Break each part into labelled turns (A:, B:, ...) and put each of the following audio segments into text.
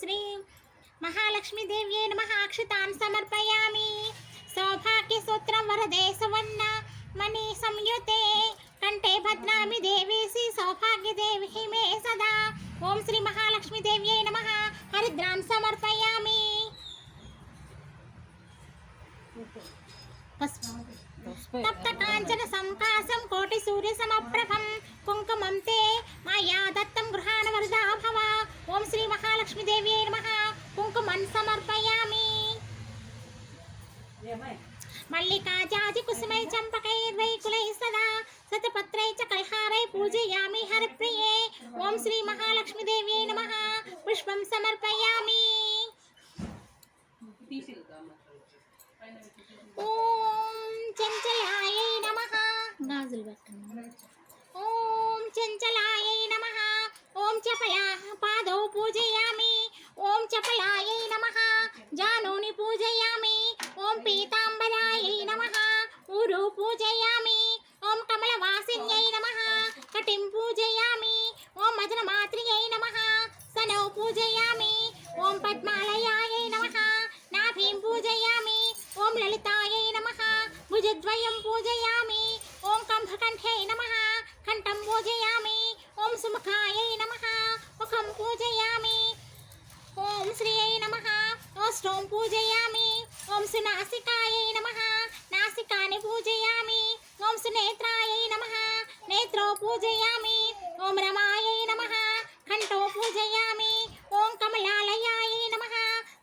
A: श्री महालक्ष्मीदेव्यै नमः अक्षतान् समर्पयामि सौभाग्यसूत्रं वरदे सुवर्ण मणि संयुते कंठे भद्रामि देवीसि सौभाग्यदेवी मे सदा ओम श्री महालक्ष्मीदेव्यै नमः हरिद्रां समर्पयामि तप्त कांचन संकासं कोटि सूर्य समप्रभं कुंकुमं ते माया दत्तं गृहाण वरदा भव ओम श्री महालक्ष्मीदेव्यै नमः कुंकुमं समर्पयामि मल्लिका जाजि कुसुमै चंपकैर्वैकुलै सदा सतपत्रै च कल्हारै पूजयामि हरिप्रिये ओम श्री महालक्ष्मीदेव्यै नमः पुष्पं समर्पयामि ओम चंचलायै नमः गाजुल पट्टंడి ओम चंचलायै नमः ओम चपलाः पादौ पूजयामि ओम चपलायै नमः जानूनि पूजयामि ओम पीतांबरायै नमः ऊरु पूजयामि ओम कमलवासिन्यै नमः कटिं पूजयामि ओम मदनमात्र्यै नमः सनौ पूजयामि ओम पद्मालयायै नमः नाभिं पूजयामि ओम ललितायै नमः भुजद्वयं पूजयामि ओम कंभकण्ठे नमः कंठं पूजयामि ओम सुमुखायै नमः मुखं पूजयामि ओम श्रियै नमः ओष्ठं पूजयामि ओम सुनासिकायै नमः नासिकानि पूजयामि ओम सुनेत्रायै नमः नेत्रौ पूजयामि ओम रमायै नमः कंठौ पूजयामि ओम कमलालयायै नमः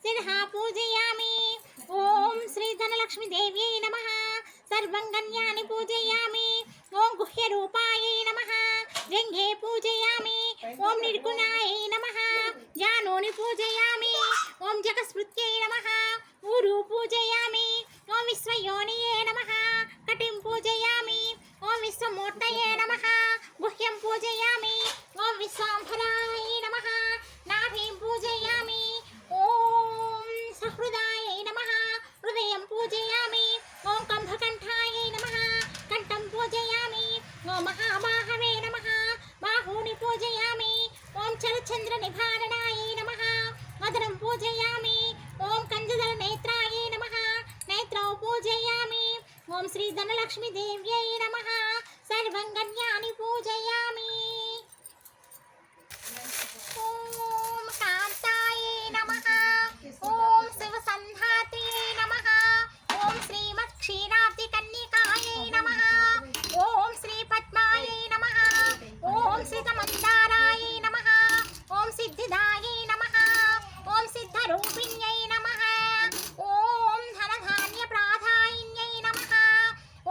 A: शिरः पूजयामि ओम श्री धनलक्ष्मीदेव्यै नमः सर्वंगन्यानि पूजयामि ओम गुह्यरूपायै नमः जङ्घे पूजयामि ओम निर्गुणायै नमः जानूनि पूजयामि ओम जगस्पृत्यै नमः ऊरु पूजयामि ओम विश्वयोनिये नमः कटिं पूजयामि ओम विश्वमूर्तये नमः गुह्यं पूजयामि ओम विश्वाम्भरायै नमः नाभिं पूजयामि ओम सहृदायै नमः हृदयं पूजयामि ओम कंभकण्ठायै नमः कंठं पूजयामि ओम महाबाहवे नमः बाहूनि पूजयामि ओम चलचन्द्रनिभारणायै नमः मदनं पूजयामि ओम कंजदलनेत्रायै नमः नेत्रौ पूजयामि ओम श्री धनलक्ष्मीदेव्यै नमः सर्वंगन्यानि पूजयामि ओम कान्तायै नमः ओम शिवसन्धात्रियै नमः ओम श्रीमत्क्षीराब्धिकन्यकायै नमः ओम श्रीपद्मायै नमः ओम श्रीतमन्दारायै नमः ओम सिद्धिदायै नमः ओम सिद्धरूपिण्यै नमः ओम धनधान्यप्रदायिन्यै नमः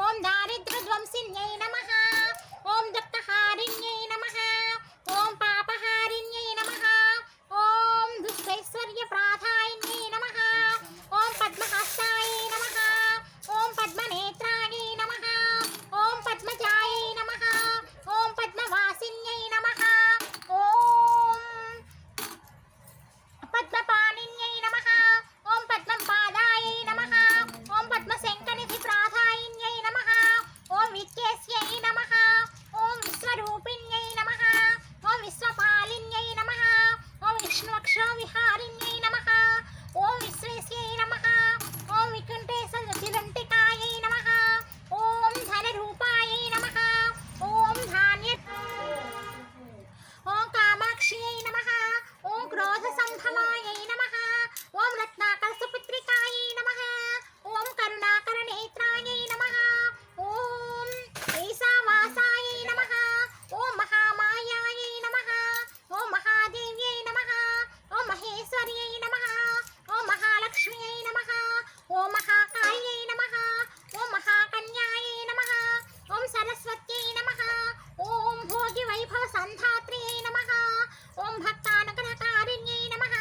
A: ओम दारिद्र्यध्वंसिन्यै नमः ओम दुःखहारिण्यै नमः ओम पापहारिण्यै नमः ओम दुष्टैश्वर्यप्रदायिन्यै नमः ओम पद्महस्तायै नमः ओम पद्मनेत्रायै नमः ओम पद्मजायै नमः ओम पद्मवासिन्यै नमः ओम पद्मपाणिन्यै नमः ओम पद्मपादायै नमः ओम पद्मशङ्खनिधिप्रदायिन्यै नमः ओम विद्येश्यै नमः ओम विश्वरूपिण्यै नमः ओम विश्वपालिन्यै नमः ओम विष्णुवक्षविहारिण्यै नमः ओम विश्वेश्यै नमः ओम विकुण्ठेशरुचिरण्टिकायै नमः ओम धनरूपायै नमः ओम धान्य ओम कामाक्ष्यै नमः ओम क्रोधसम्भवायै नमः ओम रत्नाकरसुपुत्रिकायै नमः ओम करुणाकरनेत्रायै नमः ओम ईशावासायै नमः ओम महामायायै नमः ओम महादेव्यै नमः ओम महेश्वर्यै नमः ओम महालक्ष्म्यै नमः ओम महाकाल्यै नमः ओम महाकन्यायै नमः ओम सरस्वत्यै नमः ओम भोगिवैभवसन्धात्र्यै नमः ओम भक्तानुग्रहकारिण्यै नमः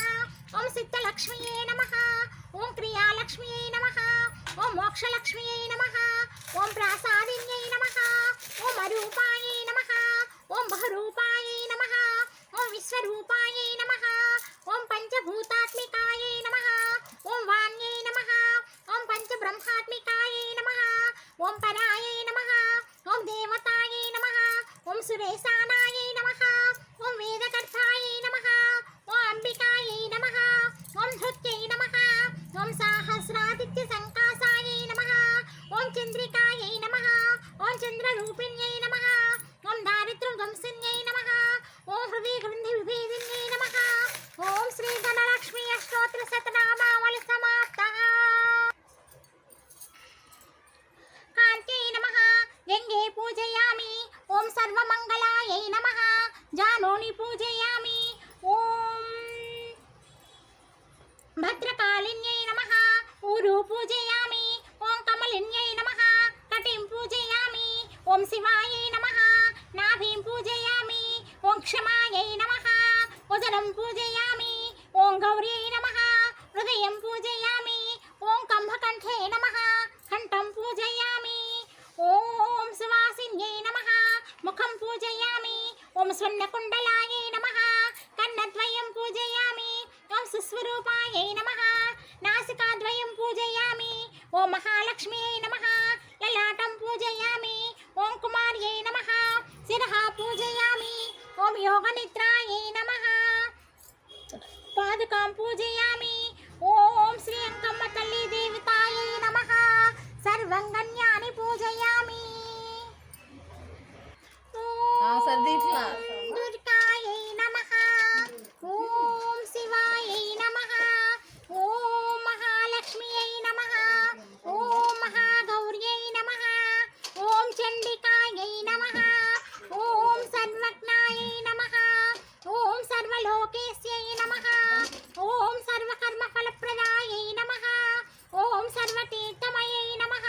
A: వదనం పూజయామి ఓం గౌరీ నమః హృదయం పూజయామి ఓం కంభకంఠే నమః కంఠం పూజయామి ఓం సువాసిన్యై నమః ముఖం పూజయామి ఓం స్వర్ణకుండలాయై నమః కన్నద్వయం పూజయామి ఓం సుస్వరూపాయై నమః నాసికాద్వయం పూజయామి ఓం మహాలక్ష్మ్యై నమః లలాటం పూజయామి ఓం కుమార్యై నమః శిరః పూజయామి ఓం యోగనిద్రాయై నమః పాదుకాం పూజయామి ఓం శ్రీ అంకమ్మ తల్లి దేవతాయై నమః సర్వంగన్యాని పూజయామి ఓం దుర్గాయై నమః ఓం శివాయై నమః ఓం మహాలక్ష్మ్యై నమః ఓం మహాగౌర్యై నమః ఓం చండికాయై నమః ఓం సర్వజ్ఞాయై నమః ఓం సర్వలోకేశ్యై నమః ఓం సర్వకర్మఫలప్రదాయై నమః ఓం సర్వతీర్థమయై నమః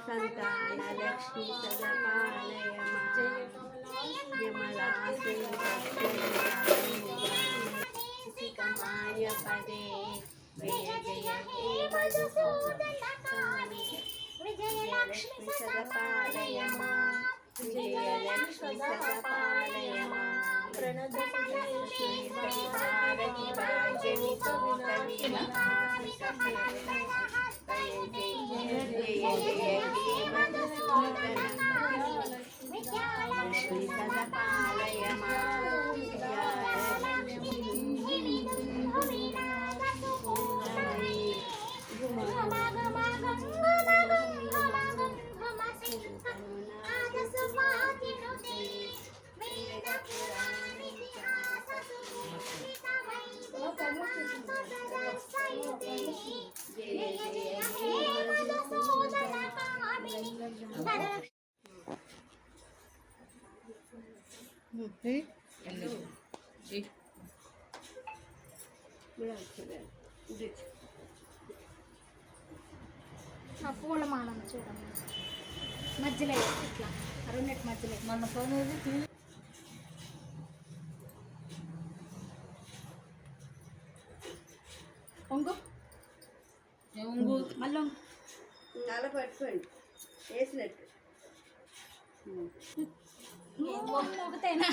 B: సంతానలక్ష్మి సదపాలయమా యమలాసుకమాయ పదే జయ జయ హే మధుసూదనకామి విజయలక్ష్మి సదపాలయమా విజయలక్ష్మి సదపాలయమా ప్రణదశ్రీ భారతి భాగ్యమి లక్ష్మి సదపాలయమా
A: పూలమాలం చూడండి మధ్యలో ఇట్లా రెండిటి మధ్యలో మన ఫోన్ ఒంగు ఒంగు మళ్ళీ
B: అలా పట్టుకోండి వేసినట్టు
A: ఒకటేనా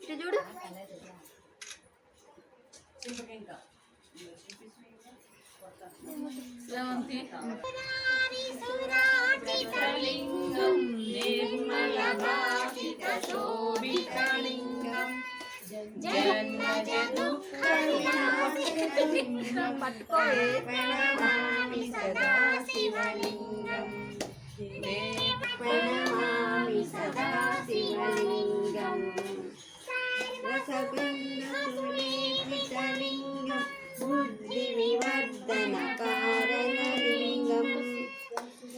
B: ఇటు చూడు
C: లింగం నిర్మలభాషితశోభితలింగం జన్మజ దుఃఖవినాశకలింగం ప్రణమామి సదా శివలింగం ప్రణమామి సదా శివలింగం రసగంధసులేపితలింగం బుద్ధివివర్ధనకారణలింగం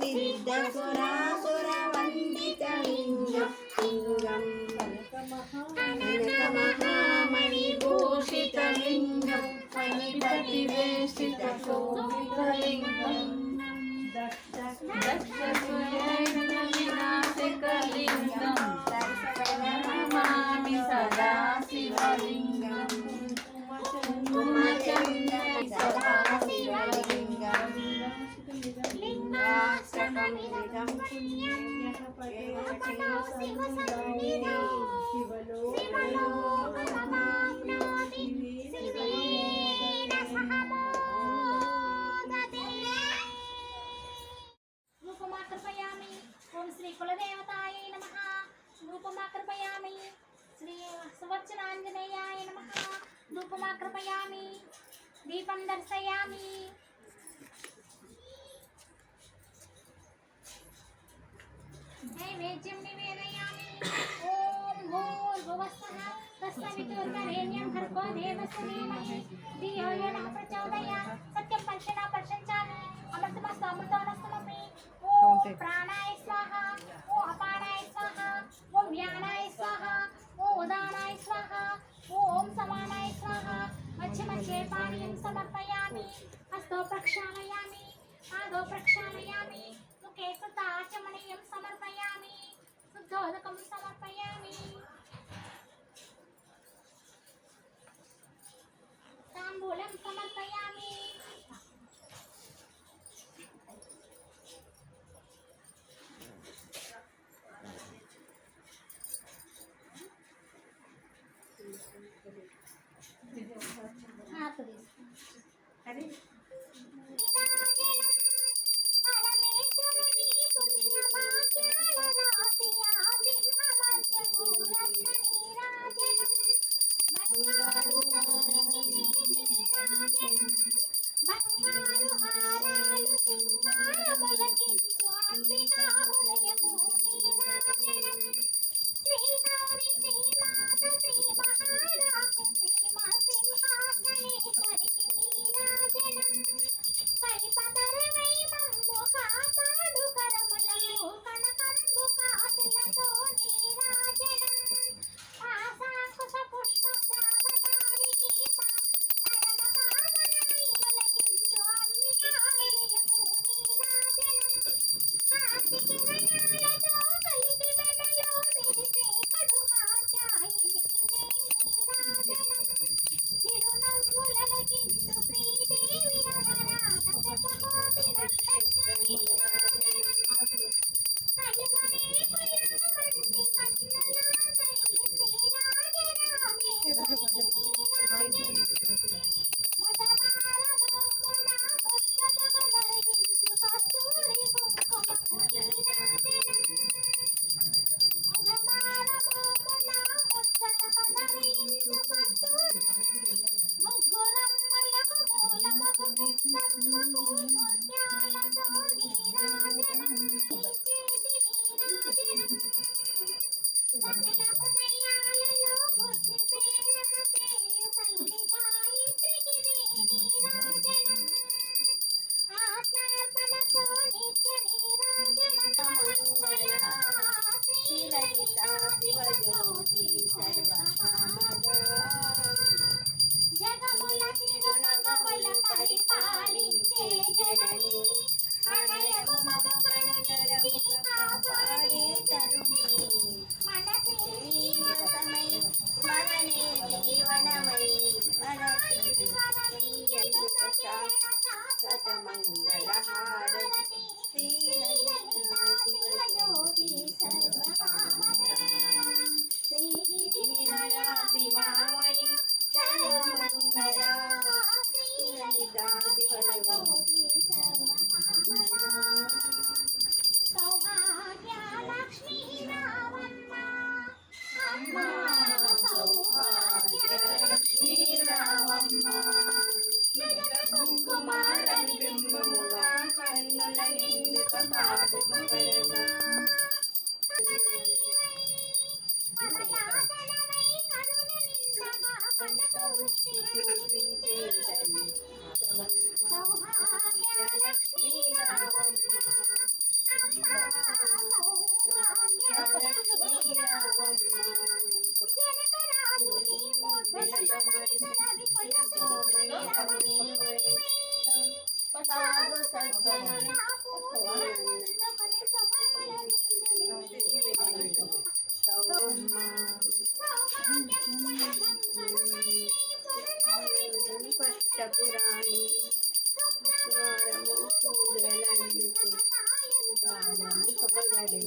C: సిద్ధసురాసురవందితలింగం లింగం కనకమహామణిభూషితలింగం ఫణిపతివేష్టితశోభితలింగం దక్షసుయైర్వినాశకలింగం ప్రణమామి సదా శివలింగం
A: కుంకుమాకృపయామి దీపం దర్శయామి నైవేద్యం నివేదయామి ఓం భూర్భువస్సః తస్సవితుర్వరేణ్యం భర్గో దేవस्य धीमहि धियो यो नः प्रचोदयात् सत्यं पर्षणा पर्षञ्चामि अमृतमस्तु अमृतोऽनस्तमपि ओम प्राणाय स्वाहा ओम अपानाय स्वाहा ओम व्यानाय स्वाहा ओम उदानाय स्वाहा ओम समानाय स्वाहा मध्ये मध्ये पानीयं समर्पयामि हस्तो प्रक्षालयामि पादौ प्रक्षालयामि मुखे कृताचमनीयं समर्पयामि शुद्धोदकं समर्पयामि ताम्बूलं समर्पयामि బంగారు హారాలు సింగారములకించు అంబికా హృదయము నీరాజనం శ్రీగౌరి శ్రీమాత శ్రీ మహారాజ శ్రీమా సింహాసనేశ్వరికి నీరాజనం పరిపదరవై మమ్ము కాపాడు కరములను కనకంబు కాసులతో నీరాజనం ఆశాంకుశ పుష్ప శాపదారి గీత పరమ పావనమై మొలకించు అంబికా హృదయము నీరాజనం కాంతి కిరణాలతో కలిపి మెడలో మెరిసే కడుహాచాయినికిదే నీరాజనం చిరునవ్వులకించు శ్రీదేవి అహరాన శతకోటి నక్షత్ర నీరాజనం కలువనే కుయావంటి కన్నులా తల్లి శ్రీరాజరామే నీరాజనం ముదమారమోమున ముచ్చటగ ధరించు కస్తూరి కుంకుమము నీరాజనం ముదమారమోమున ముచ్చటగ ధరించు కస్తూరి ముగ్గురమ్మలకు మూలమగు పెద్దమ్మకు ముత్యాలతో నీరాజనం చేతి నీరాజనం సకల హృదయాలలో బుద్ధి ప్రేరణ చేయు తల్లి గాయత్రికి నీరాజనం ఆత్మార్పణతో నిత్య నీరాజనం శ్రీలలిత శివజ్యోతి సర్వకామదా జగముల తిరునగముల పరిపాలించే జనని అనయము మము కనుగరము కాపాడే తరుణి మనసే జీవనమై స్మరణే జీవనమై మనసి శాశ్వత మంగళ హారతి శ్రీలలిత శివజ్యోతి సర్వకామదా శ్రీగిరినయా శివామణి సర్వమంగళా శ్రీలలితా శివజ్యోతి సర్వకామదా సౌభాగ్య లక్ష్మీ రావమ్మ అమ్మ సౌభాగ్య లక్ష్మీ రావమ్మ కుంకుమారని బింబముగా కన్నుల నిండుక కాటుకరగా కమలాసనమై కరుణ నిండగా కనక వృష్టి కురిపించేదని సౌభాగ్య లక్ష్మీ రావమ్మ అమ్మ సౌభాగ్య లక్ష్మీ రావమ్మ జనకరాజుని ముద్దుల కమలితరవి కొలసోమయ్యవై సాధు సజ్జనుల పూజలందుకొని శుభముల నిండుని పట్టపురాణి వారము పూజలందుకు శుభగడి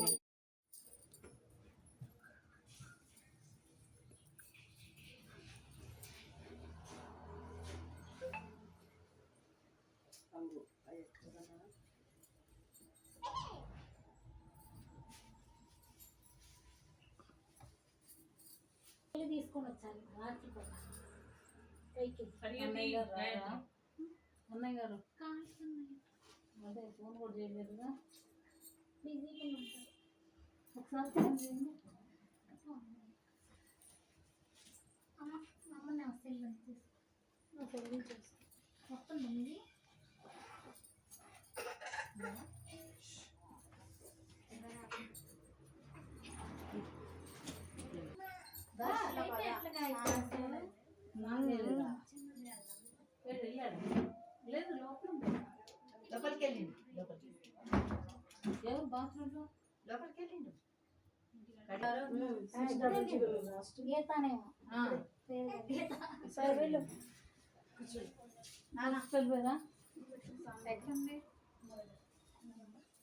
C: తీసుకొని వచ్చాను రాత్రిపూట
A: పైకి
C: అన్నయ్య గారు రారా? అన్నయ్య గారు
A: కాల్స్తున్నాయి.
C: అదే ఫోన్ కూడా చేయలేదుగా.
A: బిజీగా ఉంటారు.
C: ఒకసారి ఫోన్ చేయండి.
A: అమ్మ నా సెల్ నా సెల్ చూసి మొత్తం ఉంది.
C: నాకేలేదా? వెళ్ళాడు. లేదు లోపల ఉంది.
B: లోపలికి వెళ్ళిండు.
C: ఎవరు బాత్రూంలో?
B: లోపలికి వెళ్ళిండు.
A: గీతానేమో
C: ఆ.
A: సరే వెళ్ళు.
C: వెళ్ళిపోయారా?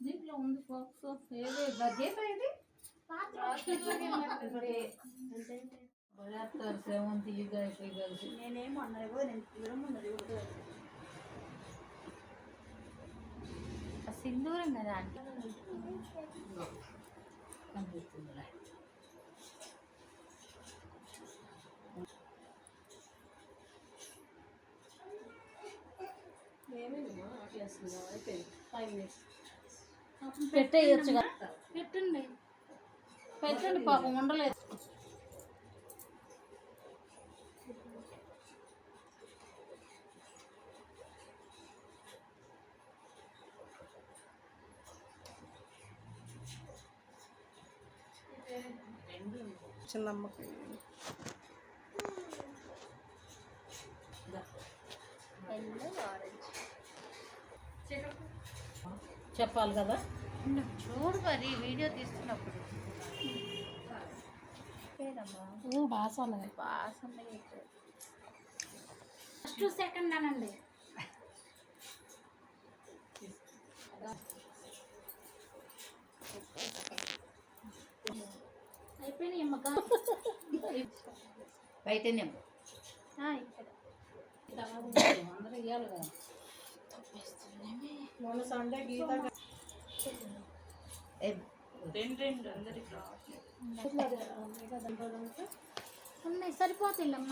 C: దీంట్లో ఉంది బాక్స్. ఏది గేట్ ఇది? పడేస్తారు సేవంతి ఈ గాయత్రి కలిసి.
B: నేనేమో అన్నది నేను దూరం ఉన్నది
A: సింధూరం కదా అంటే
C: కనిపిస్తుందిలే.
A: పెట్టేయచ్చుగా. పెట్టండి
C: పెట్టండి పాపం ఉండలేదు.
B: చిన్నమ్మకి
C: చెప్పాలి కదా.
B: చూడు మరి వీడియో తీస్తున్నప్పుడు
A: బాసన ఫస్ట్ సెకండ్ అనండి. అయిపోయినాయి అమ్మక.
B: బయటనే
A: ఇక్కడ
C: అందరూ ఇవ్వాలి కదా.
B: మొన్న సండే గీత
A: ఉన్నాయి సరిపోతాయి అమ్మ.